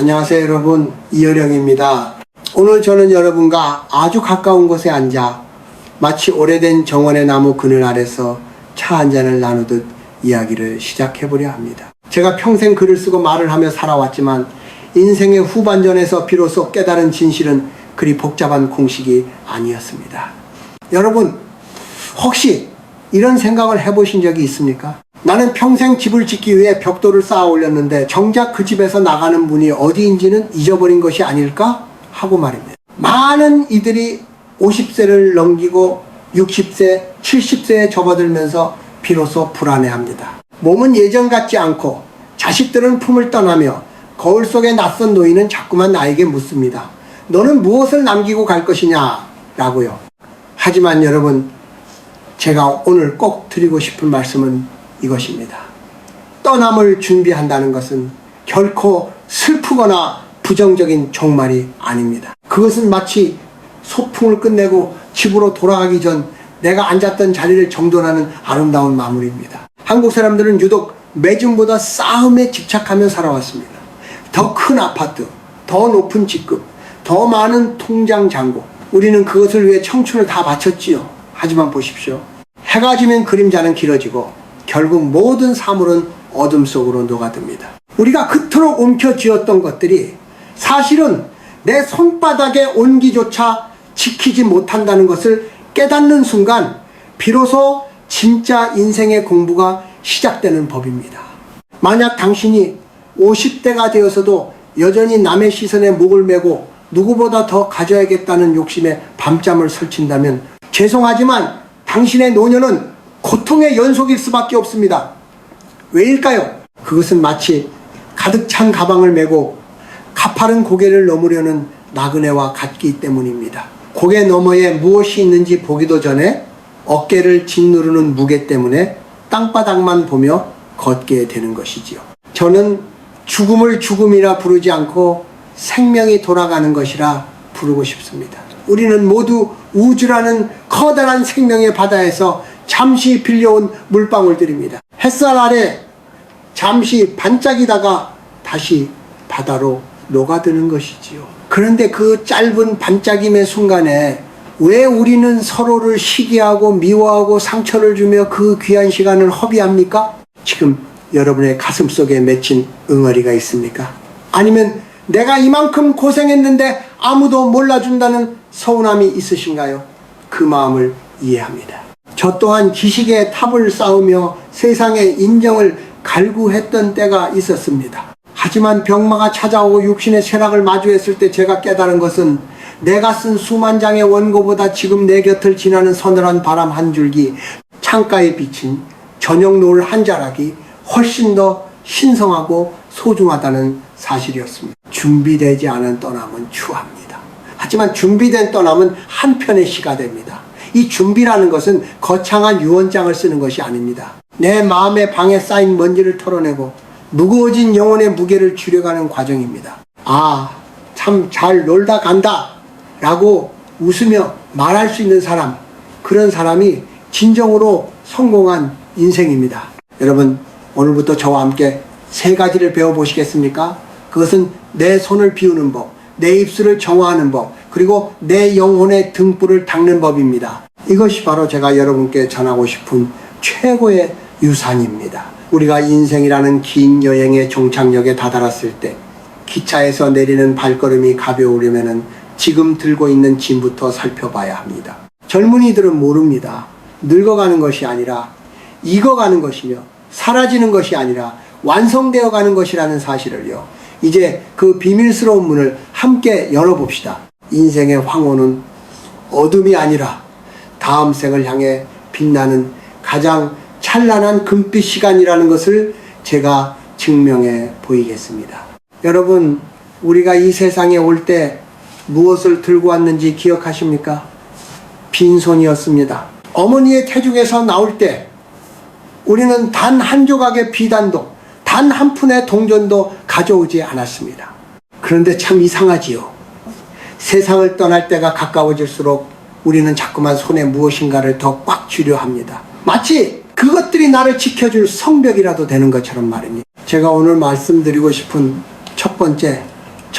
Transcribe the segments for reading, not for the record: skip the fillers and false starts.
안녕하세요 여러분, 이효령입니다. 오늘 저는 여러분과 아주 가까운 곳에 앉아 마치 오래된 정원의 나무 그늘 아래서 차 한잔을 나누듯 이야기를 시작해보려 합니다. 제가 평생 글을 쓰고 말을 하며 살아왔지만 인생의 후반전에서 비로소 깨달은 진실은 그리 복잡한 공식이 아니었습니다. 여러분, 혹시 이런 생각을 해보신 적이 있습니까? 나는 평생 집을 짓기 위해 벽돌을 쌓아 올렸는데 정작 그 집에서 나가는 문이 어디인지는 잊어버린 것이 아닐까? 하고 말입니다. 많은 이들이 50세를 넘기고 60세, 70세에 접어들면서 비로소 불안해합니다. 몸은 예전 같지 않고 자식들은 품을 떠나며 거울 속의 낯선 노인은 자꾸만 나에게 묻습니다. 너는 무엇을 남기고 갈 것이냐? 라고요. 하지만 여러분, 제가 오늘 꼭 드리고 싶은 말씀은 이것입니다. 떠남을 준비한다는 것은 결코 슬프거나 부정적인 종말이 아닙니다. 그것은 마치 소풍을 끝내고 집으로 돌아가기 전 내가 앉았던 자리를 정돈하는 아름다운 마무리입니다. 한국 사람들은 유독 매진보다 싸움에 집착하며 살아왔습니다. 더 큰 아파트, 더 높은 직급, 더 많은 통장 잔고, 우리는 그것을 위해 청춘을 다 바쳤지요. 하지만 보십시오. 해가 지면 그림자는 길어지고 결국 모든 사물은 어둠 속으로 녹아듭니다. 우리가 그토록 움켜쥐었던 것들이 사실은 내 손바닥의 온기조차 지키지 못한다는 것을 깨닫는 순간 비로소 진짜 인생의 공부가 시작되는 법입니다. 만약 당신이 50대가 되어서도 여전히 남의 시선에 목을 메고 누구보다 더 가져야겠다는 욕심에 밤잠을 설친다면 죄송하지만 당신의 노년은 고통의 연속일 수밖에 없습니다. 왜일까요? 그것은 마치 가득 찬 가방을 메고 가파른 고개를 넘으려는 나그네와 같기 때문입니다. 고개 너머에 무엇이 있는지 보기도 전에 어깨를 짓누르는 무게 때문에 땅바닥만 보며 걷게 되는 것이지요. 저는 죽음을 죽음이라 부르지 않고 생명이 돌아가는 것이라 부르고 싶습니다. 우리는 모두 우주라는 커다란 생명의 바다에서 잠시 빌려온 물방울들입니다. 햇살 아래 잠시 반짝이다가 다시 바다로 녹아드는 것이지요. 그런데 그 짧은 반짝임의 순간에 왜 우리는 서로를 시기하고 미워하고 상처를 주며 그 귀한 시간을 허비합니까? 지금 여러분의 가슴 속에 맺힌 응어리가 있습니까? 아니면 내가 이만큼 고생했는데 아무도 몰라준다는 서운함이 있으신가요? 그 마음을 이해합니다. 저 또한 지식의 탑을 쌓으며 세상의 인정을 갈구했던 때가 있었습니다. 하지만 병마가 찾아오고 육신의 쇠락을 마주했을 때 제가 깨달은 것은 내가 쓴 수만 장의 원고보다 지금 내 곁을 지나는 서늘한 바람 한 줄기, 창가에 비친 저녁 노을 한 자락이 훨씬 더 신성하고 소중하다는 사실이었습니다. 준비되지 않은 떠남은 추합니다. 하지만 준비된 떠남은 한편의 시가 됩니다. 이 준비라는 것은 거창한 유언장을 쓰는 것이 아닙니다. 내 마음의 방에 쌓인 먼지를 털어내고 무거워진 영혼의 무게를 줄여가는 과정입니다. 아, 참 잘 놀다 간다 라고 웃으며 말할 수 있는 사람, 그런 사람이 진정으로 성공한 인생입니다. 여러분, 오늘부터 저와 함께 세 가지를 배워보시겠습니까? 그것은 내 손을 비우는 법, 내 입술을 정화하는 법, 그리고 내 영혼의 등불을 닦는 법입니다. 이것이 바로 제가 여러분께 전하고 싶은 최고의 유산입니다. 우리가 인생이라는 긴 여행의 종착역에 다다랐을 때 기차에서 내리는 발걸음이 가벼우려면 지금 들고 있는 짐부터 살펴봐야 합니다. 젊은이들은 모릅니다. 늙어가는 것이 아니라 익어가는 것이며 사라지는 것이 아니라 완성되어 가는 것이라는 사실을요. 이제 그 비밀스러운 문을 함께 열어봅시다. 인생의 황혼은 어둠이 아니라 다음 생을 향해 빛나는 가장 찬란한 금빛 시간이라는 것을 제가 증명해 보이겠습니다. 여러분, 우리가 이 세상에 올 때 무엇을 들고 왔는지 기억하십니까? 빈손이었습니다. 어머니의 태중에서 나올 때 우리는 단 한 조각의 비단도, 단 한 푼의 동전도 가져오지 않았습니다. 그런데 참 이상하지요. 세상을 떠날 때가 가까워질수록 우리는 자꾸만 손에 무엇인가를 더 꽉 쥐려 합니다. 마치 그것들이 나를 지켜줄 성벽이라도 되는 것처럼 말입니다. 제가 오늘 말씀드리고 싶은 첫 번째,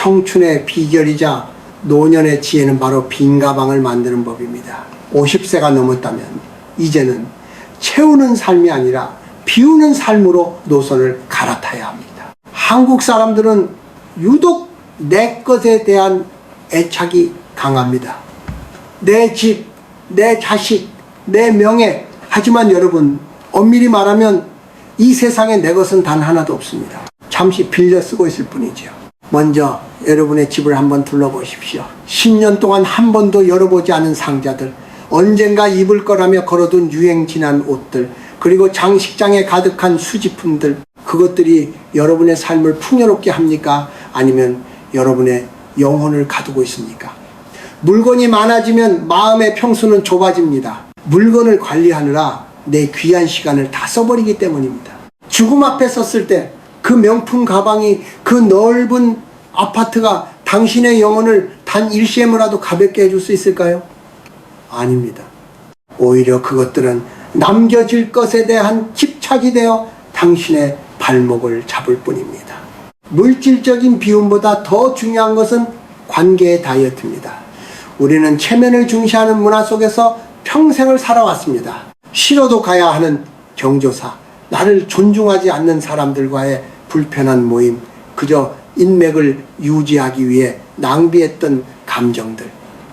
청춘의 비결이자 노년의 지혜는 바로 빈 가방을 만드는 법입니다. 50세가 넘었다면 이제는 채우는 삶이 아니라 비우는 삶으로 노선을 갈아타야 합니다. 한국 사람들은 유독 내 것에 대한 애착이 강합니다. 내 집, 내 자식, 내 명예. 하지만 여러분, 엄밀히 말하면 이 세상에 내 것은 단 하나도 없습니다. 잠시 빌려 쓰고 있을 뿐이죠. 먼저 여러분의 집을 한번 둘러보십시오. 10년 동안 한 번도 열어보지 않은 상자들, 언젠가 입을 거라며 걸어둔 유행 지난 옷들, 그리고 장식장에 가득한 수집품들, 그것들이 여러분의 삶을 풍요롭게 합니까? 아니면 여러분의 영혼을 가두고 있습니까? 물건이 많아지면 마음의 평수는 좁아집니다. 물건을 관리하느라 내 귀한 시간을 다 써버리기 때문입니다. 죽음 앞에 섰을 때 그 명품 가방이, 그 넓은 아파트가 당신의 영혼을 단 일시에라도 가볍게 해줄 수 있을까요? 아닙니다. 오히려 그것들은 남겨질 것에 대한 집착이 되어 당신의 발목을 잡을 뿐입니다. 물질적인 비움보다 더 중요한 것은 관계의 다이어트입니다. 우리는 체면을 중시하는 문화 속에서 평생을 살아왔습니다. 싫어도 가야 하는 경조사, 나를 존중하지 않는 사람들과의 불편한 모임, 그저 인맥을 유지하기 위해 낭비했던 감정들,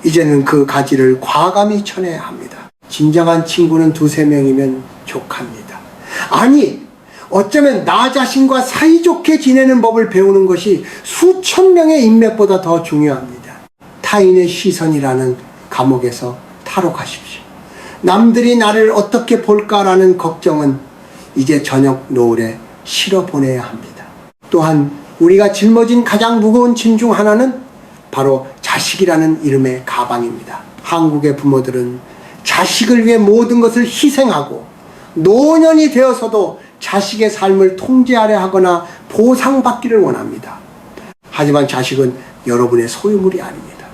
이제는 그 가지를 과감히 쳐내야 합니다. 진정한 친구는 2-3명이면 족합니다. 아니, 어쩌면 나 자신과 사이좋게 지내는 법을 배우는 것이 수천 명의 인맥보다 더 중요합니다. 타인의 시선이라는 감옥에서 탈옥하십시오. 남들이 나를 어떻게 볼까라는 걱정은 이제 저녁 노을에 실어보내야 합니다. 또한 우리가 짊어진 가장 무거운 짐 중 하나는 바로 자식이라는 이름의 가방입니다. 한국의 부모들은 자식을 위해 모든 것을 희생하고 노년이 되어서도 자식의 삶을 통제하려 하거나 보상받기를 원합니다. 하지만 자식은 여러분의 소유물이 아닙니다.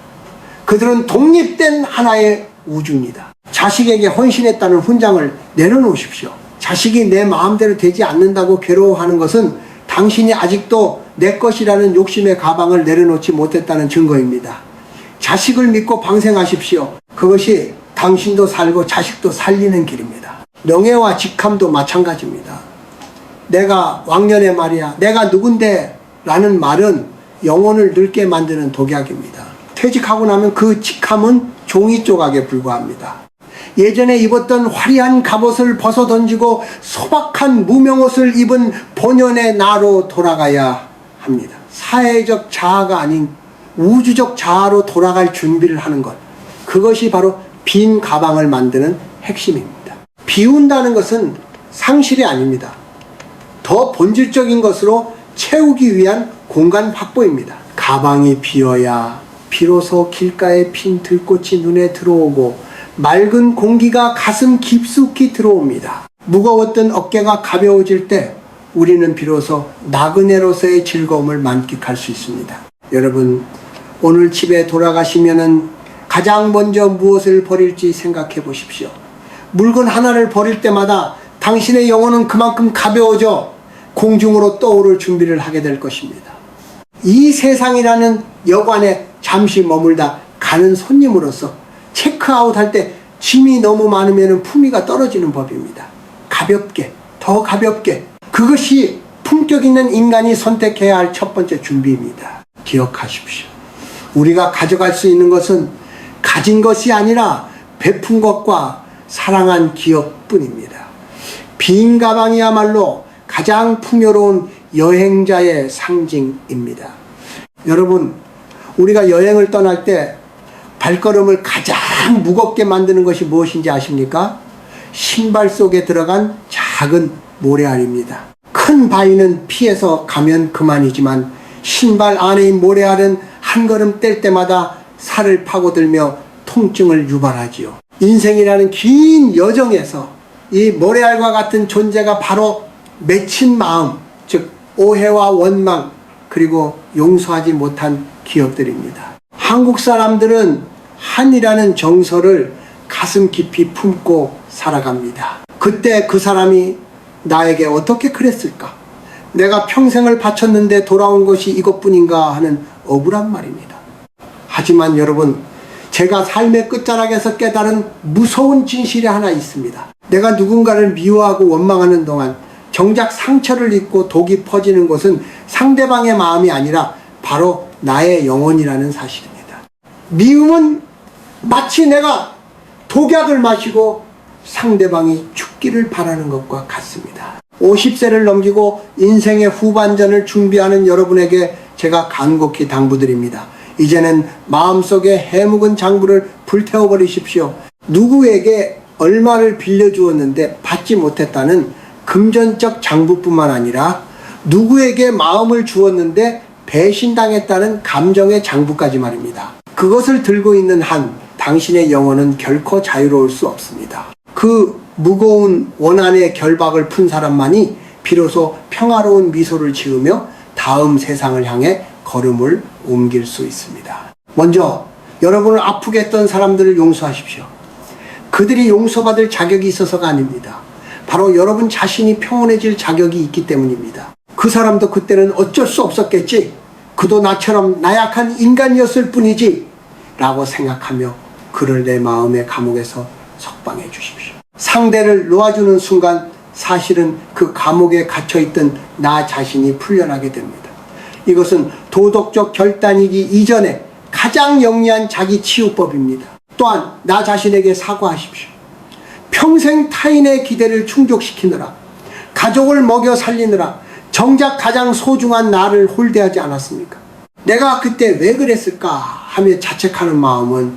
그들은 독립된 하나의 우주입니다. 자식에게 헌신했다는 훈장을 내려놓으십시오. 자식이 내 마음대로 되지 않는다고 괴로워하는 것은 당신이 아직도 내 것이라는 욕심의 가방을 내려놓지 못했다는 증거입니다. 자식을 믿고 방생하십시오. 그것이 당신도 살고 자식도 살리는 길입니다. 명예와 직함도 마찬가지입니다. 내가 왕년의 말이야, 내가 누군데 라는 말은 영혼을 늙게 만드는 독약입니다. 퇴직하고 나면 그 직함은 종이 조각에 불과합니다. 예전에 입었던 화려한 갑옷을 벗어 던지고 소박한 무명옷을 입은 본연의 나로 돌아가야 합니다. 사회적 자아가 아닌 우주적 자아로 돌아갈 준비를 하는 것, 그것이 바로 빈 가방을 만드는 핵심입니다. 비운다는 것은 상실이 아닙니다. 더 본질적인 것으로 채우기 위한 공간 확보입니다. 가방이 비어야 비로소 길가에 핀 들꽃이 눈에 들어오고 맑은 공기가 가슴 깊숙이 들어옵니다. 무거웠던 어깨가 가벼워질 때 우리는 비로소 나그네로서의 즐거움을 만끽할 수 있습니다. 여러분, 오늘 집에 돌아가시면은 가장 먼저 무엇을 버릴지 생각해 보십시오. 물건 하나를 버릴 때마다 당신의 영혼은 그만큼 가벼워져 공중으로 떠오를 준비를 하게 될 것입니다. 이 세상이라는 여관에 잠시 머물다 가는 손님으로서 체크아웃 할 때 짐이 너무 많으면 품위가 떨어지는 법입니다. 가볍게, 더 가볍게, 그것이 품격 있는 인간이 선택해야 할 첫 번째 준비입니다. 기억하십시오. 우리가 가져갈 수 있는 것은 가진 것이 아니라 베푼 것과 사랑한 기억뿐입니다. 빈 가방이야말로 가장 풍요로운 여행자의 상징입니다. 여러분, 우리가 여행을 떠날 때 발걸음을 가장 무겁게 만드는 것이 무엇인지 아십니까? 신발 속에 들어간 작은 모래알입니다. 큰 바위는 피해서 가면 그만이지만 신발 안의 모래알은 한 걸음 뗄 때마다 살을 파고들며 통증을 유발하지요. 인생이라는 긴 여정에서 이 모래알과 같은 존재가 바로 맺힌 마음, 즉 오해와 원망, 그리고 용서하지 못한 기억들입니다. 한국 사람들은 한이라는 정서를 가슴 깊이 품고 살아갑니다. 그때 그 사람이 나에게 어떻게 그랬을까? 내가 평생을 바쳤는데 돌아온 것이 이것뿐인가 하는 억울한 말입니다. 하지만 여러분, 제가 삶의 끝자락에서 깨달은 무서운 진실이 하나 있습니다. 내가 누군가를 미워하고 원망하는 동안 정작 상처를 입고 독이 퍼지는 것은 상대방의 마음이 아니라 바로 나의 영혼이라는 사실입니다. 미움은 마치 내가 독약을 마시고 상대방이 죽기를 바라는 것과 같습니다. 50세를 넘기고 인생의 후반전을 준비하는 여러분에게 제가 간곡히 당부드립니다. 이제는 마음속에 해묵은 장부를 불태워버리십시오. 누구에게 얼마를 빌려주었는데 받지 못했다는 금전적 장부뿐만 아니라 누구에게 마음을 주었는데 배신당했다는 감정의 장부까지 말입니다. 그것을 들고 있는 한 당신의 영혼은 결코 자유로울 수 없습니다. 그 무거운 원한의 결박을 푼 사람만이 비로소 평화로운 미소를 지으며 다음 세상을 향해 걸음을 옮길 수 있습니다. 먼저 여러분을 아프게 했던 사람들을 용서하십시오. 그들이 용서받을 자격이 있어서가 아닙니다. 바로 여러분 자신이 평온해질 자격이 있기 때문입니다. 그 사람도 그때는 어쩔 수 없었겠지, 그도 나처럼 나약한 인간이었을 뿐이지 라고 생각하며 그를 내 마음의 감옥에서 석방해 주십시오. 상대를 놓아주는 순간 사실은 그 감옥에 갇혀있던 나 자신이 풀려나게 됩니다. 이것은 도덕적 결단이기 이전에 가장 영리한 자기 치유법입니다. 또한 나 자신에게 사과하십시오. 평생 타인의 기대를 충족시키느라, 가족을 먹여 살리느라 정작 가장 소중한 나를 홀대하지 않았습니까? 내가 그때 왜 그랬을까 하며 자책하는 마음은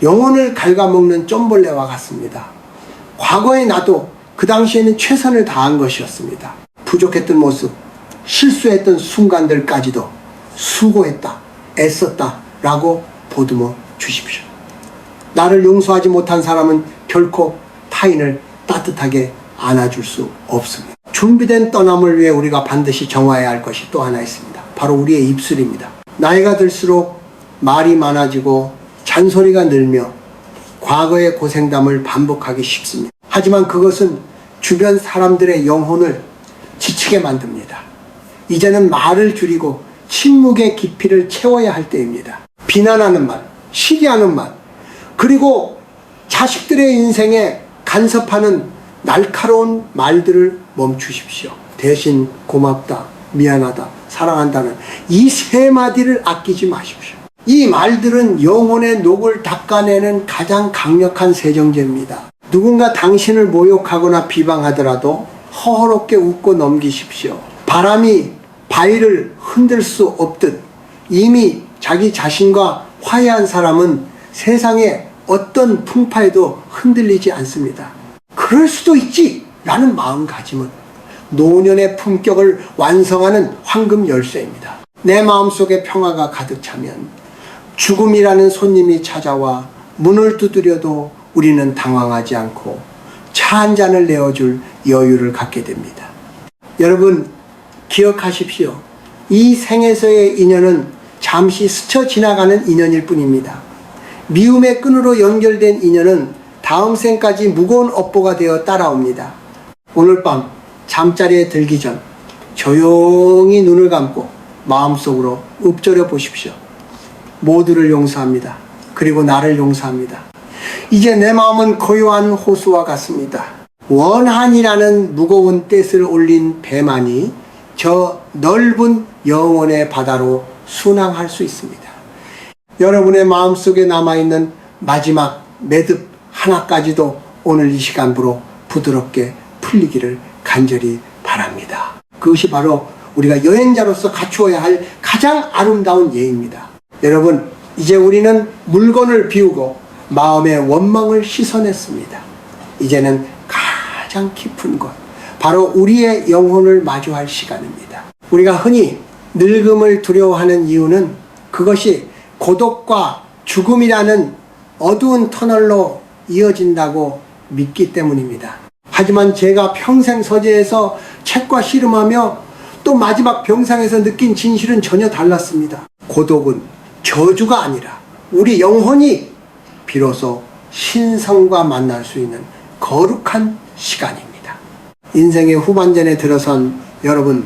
영혼을 갉아먹는 쫌벌레와 같습니다. 과거의 나도 그 당시에는 최선을 다한 것이었습니다. 부족했던 모습, 실수했던 순간들까지도 수고했다, 애썼다 라고 보듬어 주십시오. 나를 용서하지 못한 사람은 결코 타인을 따뜻하게 안아줄 수 없습니다. 준비된 떠남을 위해 우리가 반드시 정화해야 할 것이 또 하나 있습니다. 바로 우리의 입술입니다. 나이가 들수록 말이 많아지고 잔소리가 늘며 과거의 고생담을 반복하기 쉽습니다. 하지만 그것은 주변 사람들의 영혼을 지치게 만듭니다. 이제는 말을 줄이고 침묵의 깊이를 채워야 할 때입니다. 비난하는 말, 시기하는 말, 그리고 자식들의 인생에 간섭하는 날카로운 말들을 멈추십시오. 대신 고맙다, 미안하다, 사랑한다는 이 세 마디를 아끼지 마십시오. 이 말들은 영혼의 녹을 닦아내는 가장 강력한 세정제입니다. 누군가 당신을 모욕하거나 비방하더라도 허허롭게 웃고 넘기십시오. 바람이 바위를 흔들 수 없듯 이미 자기 자신과 화해한 사람은 세상의 어떤 풍파에도 흔들리지 않습니다. 그럴 수도 있지 라는 마음가짐은 노년의 품격을 완성하는 황금 열쇠입니다. 내 마음속에 평화가 가득 차면 죽음이라는 손님이 찾아와 문을 두드려도 우리는 당황하지 않고 차 한 잔을 내어줄 여유를 갖게 됩니다. 여러분 기억하십시오. 이 생에서의 인연은 잠시 스쳐 지나가는 인연일 뿐입니다. 미움의 끈으로 연결된 인연은 다음 생까지 무거운 업보가 되어 따라옵니다. 오늘 밤 잠자리에 들기 전 조용히 눈을 감고 마음속으로 읊조려 보십시오. 모두를 용서합니다. 그리고 나를 용서합니다. 이제 내 마음은 고요한 호수와 같습니다. 원한이라는 무거운 돛을 올린 배만이 저 넓은 영혼의 바다로 순항할 수 있습니다. 여러분의 마음속에 남아있는 마지막 매듭 하나까지도 오늘 이 시간부로 부드럽게 풀리기를 간절히 바랍니다. 그것이 바로 우리가 여행자로서 갖추어야 할 가장 아름다운 예입니다. 여러분, 이제 우리는 물건을 비우고 마음의 원망을 씻어냈습니다. 이제는 가장 깊은 곳, 바로 우리의 영혼을 마주할 시간입니다. 우리가 흔히 늙음을 두려워하는 이유는 그것이 고독과 죽음이라는 어두운 터널로 이어진다고 믿기 때문입니다. 하지만 제가 평생 서재에서 책과 씨름하며 또 마지막 병상에서 느낀 진실은 전혀 달랐습니다. 고독은 저주가 아니라 우리 영혼이 비로소 신성과 만날 수 있는 거룩한 시간입니다. 인생의 후반전에 들어선 여러분,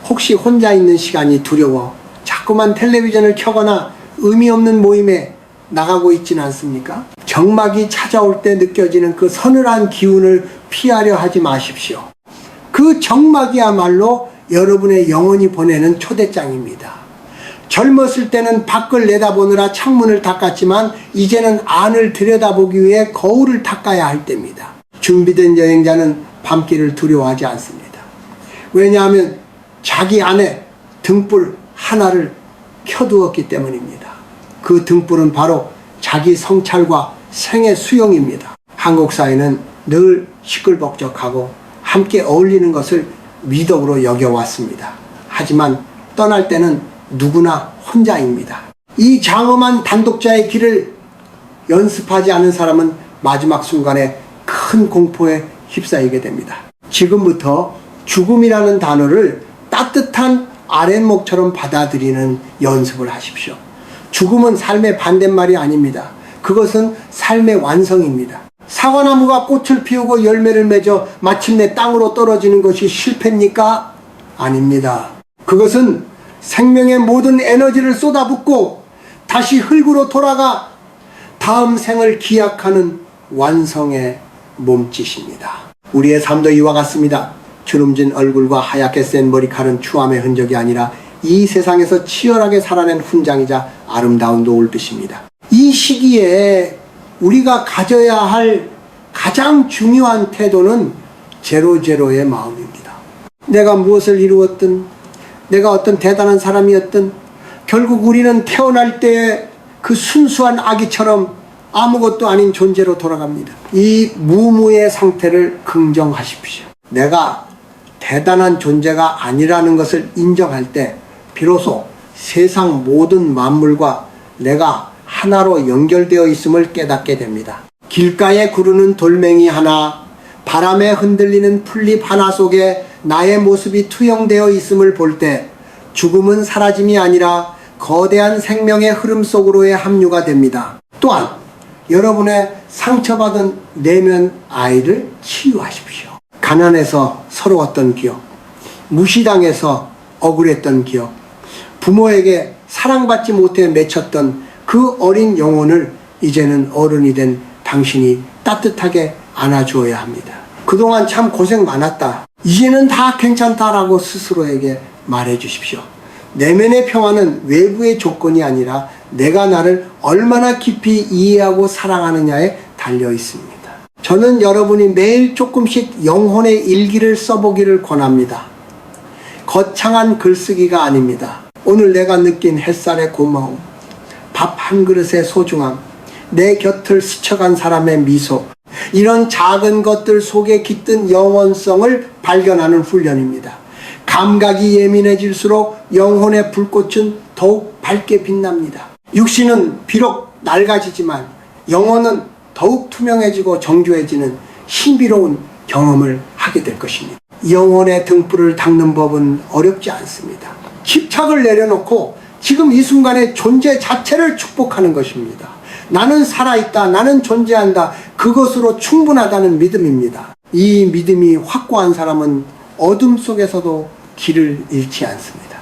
혹시 혼자 있는 시간이 두려워 자꾸만 텔레비전을 켜거나 의미 없는 모임에 나가고 있지는 않습니까? 정막이 찾아올 때 느껴지는 그 서늘한 기운을 피하려 하지 마십시오. 그 정막이야말로 여러분의 영혼이 보내는 초대장입니다. 젊었을 때는 밖을 내다보느라 창문을 닦았지만 이제는 안을 들여다보기 위해 거울을 닦아야 할 때입니다. 준비된 여행자는 밤길을 두려워하지 않습니다. 왜냐하면 자기 안에 등불 하나를 켜두었기 때문입니다. 그 등불은 바로 자기 성찰과 생의 수용입니다. 한국 사회는 늘 시끌벅적하고 함께 어울리는 것을 미덕으로 여겨왔습니다. 하지만 떠날 때는 누구나 혼자입니다. 이 장엄한 단독자의 길을 연습하지 않은 사람은 마지막 순간에 큰 공포에 휩싸이게 됩니다. 지금부터 죽음이라는 단어를 따뜻한 아랫목처럼 받아들이는 연습을 하십시오. 죽음은 삶의 반대말이 아닙니다. 그것은 삶의 완성입니다. 사과나무가 꽃을 피우고 열매를 맺어 마침내 땅으로 떨어지는 것이 실패입니까? 아닙니다. 그것은 생명의 모든 에너지를 쏟아붓고 다시 흙으로 돌아가 다음 생을 기약하는 완성의 몸짓입니다. 우리의 삶도 이와 같습니다. 주름진 얼굴과 하얗게 센 머리칼은 추함의 흔적이 아니라 이 세상에서 치열하게 살아낸 훈장이자 아름다운 노을빛입니다. 이 시기에 우리가 가져야 할 가장 중요한 태도는 제로제로의 마음입니다. 내가 무엇을 이루었든 내가 어떤 대단한 사람이었든 결국 우리는 태어날 때 그 순수한 아기처럼 아무것도 아닌 존재로 돌아갑니다. 이 무무의 상태를 긍정하십시오. 내가 대단한 존재가 아니라는 것을 인정할 때 비로소 세상 모든 만물과 내가 하나로 연결되어 있음을 깨닫게 됩니다. 길가에 구르는 돌멩이 하나, 바람에 흔들리는 풀잎 하나 속에 나의 모습이 투영되어 있음을 볼 때 죽음은 사라짐이 아니라 거대한 생명의 흐름 속으로의 합류가 됩니다. 또한 여러분의 상처받은 내면 아이를 치유하십시오. 가난해서 서러웠던 기억, 무시당해서 억울했던 기억, 부모에게 사랑받지 못해 맺혔던 그 어린 영혼을 이제는 어른이 된 당신이 따뜻하게 안아주어야 합니다. 그동안 참 고생 많았다. 이제는 다 괜찮다라고 스스로에게 말해 주십시오. 내면의 평화는 외부의 조건이 아니라 내가 나를 얼마나 깊이 이해하고 사랑하느냐에 달려 있습니다. 저는 여러분이 매일 조금씩 영혼의 일기를 써보기를 권합니다. 거창한 글쓰기가 아닙니다. 오늘 내가 느낀 햇살의 고마움, 밥 한 그릇의 소중함, 내 곁을 스쳐간 사람의 미소, 이런 작은 것들 속에 깃든 영원성을 발견하는 훈련입니다. 감각이 예민해질수록 영혼의 불꽃은 더욱 밝게 빛납니다. 육신은 비록 낡아지지만 영혼은 더욱 투명해지고 정교해지는 신비로운 경험을 하게 될 것입니다. 영혼의 등불을 닦는 법은 어렵지 않습니다. 집착을 내려놓고 지금 이 순간의 존재 자체를 축복하는 것입니다. 나는 살아있다, 나는 존재한다, 그것으로 충분하다는 믿음입니다. 이 믿음이 확고한 사람은 어둠 속에서도 길을 잃지 않습니다.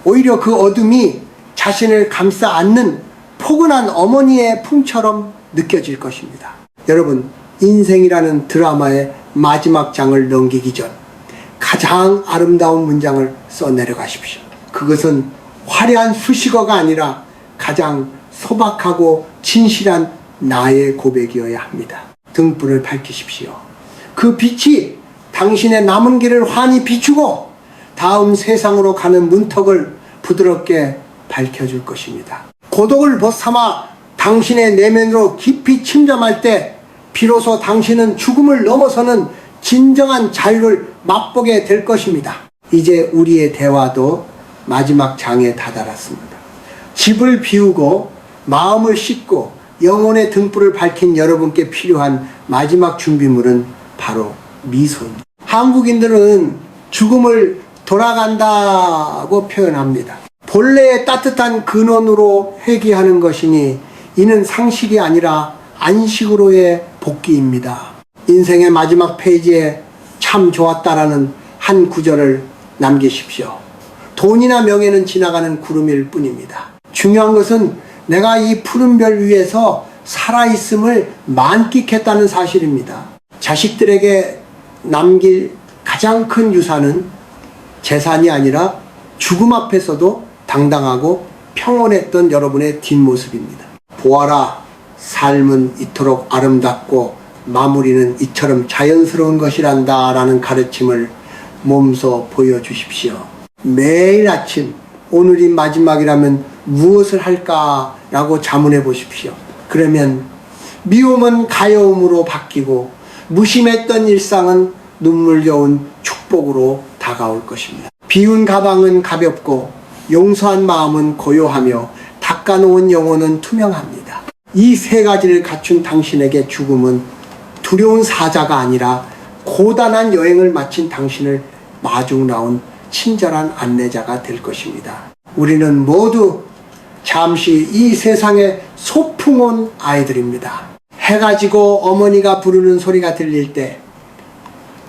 오히려 그 어둠이 자신을 감싸 안는 포근한 어머니의 품처럼 느껴질 것입니다. 여러분, 인생이라는 드라마의 마지막 장을 넘기기 전 가장 아름다운 문장을 써내려가십시오. 그것은 화려한 수식어가 아니라 가장 소박하고 진실한 나의 고백이어야 합니다. 등불을 밝히십시오. 그 빛이 당신의 남은 길을 환히 비추고 다음 세상으로 가는 문턱을 부드럽게 밝혀줄 것입니다. 고독을 벗삼아 당신의 내면으로 깊이 침잠할 때 비로소 당신은 죽음을 넘어서는 진정한 자유를 맛보게 될 것입니다. 이제 우리의 대화도 마지막 장에 다다랐습니다. 집을 비우고 마음을 씻고 영혼의 등불을 밝힌 여러분께 필요한 마지막 준비물은 바로 미소입니다. 한국인들은 죽음을 돌아간다고 표현합니다. 본래의 따뜻한 근원으로 회귀하는 것이니 이는 상식이 아니라 안식으로의 복귀입니다. 인생의 마지막 페이지에 참 좋았다라는 한 구절을 남기십시오. 돈이나 명예는 지나가는 구름일 뿐입니다. 중요한 것은 내가 이 푸른 별 위에서 살아있음을 만끽했다는 사실입니다. 자식들에게 남길 가장 큰 유산은 재산이 아니라 죽음 앞에서도 당당하고 평온했던 여러분의 뒷모습입니다. 보아라, 삶은 이토록 아름답고 마무리는 이처럼 자연스러운 것이란다 라는 가르침을 몸소 보여주십시오. 매일 아침 오늘이 마지막이라면 무엇을 할까 라고 자문해 보십시오. 그러면 미움은 가여움으로 바뀌고 무심했던 일상은 눈물겨운 축복으로 다가올 것입니다. 비운 가방은 가볍고 용서한 마음은 고요하며 닦아놓은 영혼은 투명합니다. 이 세 가지를 갖춘 당신에게 죽음은 두려운 사자가 아니라 고단한 여행을 마친 당신을 마중 나온 친절한 안내자가 될 것입니다. 우리는 모두 잠시 이 세상의 소풍 온 아이들입니다. 해가 지고 어머니가 부르는 소리가 들릴 때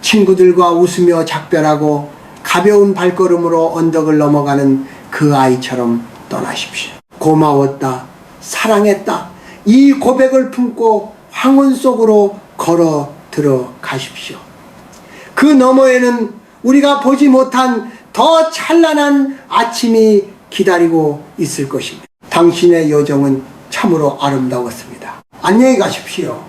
친구들과 웃으며 작별하고 가벼운 발걸음으로 언덕을 넘어가는 그 아이처럼 떠나십시오. 고마웠다, 사랑했다, 이 고백을 품고 황혼 속으로 걸어 들어가십시오. 그 너머에는 우리가 보지 못한 더 찬란한 아침이 기다리고 있을 것입니다. 당신의 여정은 참으로 아름다웠습니다. 안녕히 가십시오.